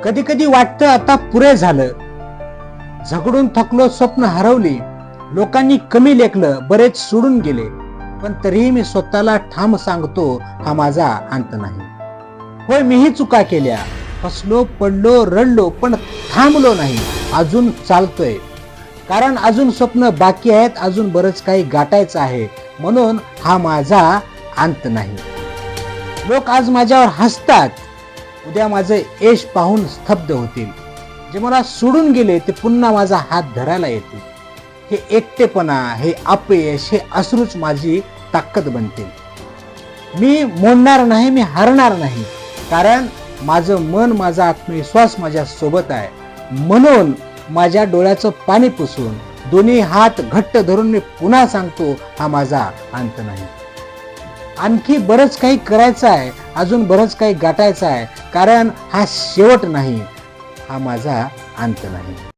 कधी कधी वाटतं आता पुरे झालं, झगडून थकलो, स्वप्न हरवली, लोकांनी कमी लेखलं, बरेच सोडून गेले, पण तरीही मी स्वतःला ठाम सांगतो, हा माझा अंत नाही. होय, मीही चुका केल्या, फसलो, पडलो, रडलो, पण थांबलो नाही, अजून चालतोय. कारण अजून स्वप्न बाकी आहेत, अजून बरंच काही गाठायचं आहे, म्हणून हा माझा अंत नाही. लोक आज माझ्यावर हसतात, उद्या माझं यश पाहून स्तब्ध होतील. जे मला सोडून गेले ते पुन्हा माझा हात धरायला येतील. हे एकटेपणा, हे अपयश, हे अश्रूच माझी ताकद बनतील. मी मोडणार नाही, मी हारणार नाही, कारण माझं मन, माझा आत्मविश्वास माझ्या सोबत आहे. म्हणून माझ्या डोळ्याचं पाणी पुसून दोन्ही हात घट्ट धरून मी पुन्हा सांगतो, हा माझा अंत नाही. आणखी बरंच काही करायचं आहे, अजून बरंच काही गाठायचं आहे, कारण हा शेवट नाही, हा माझा अंत नाही.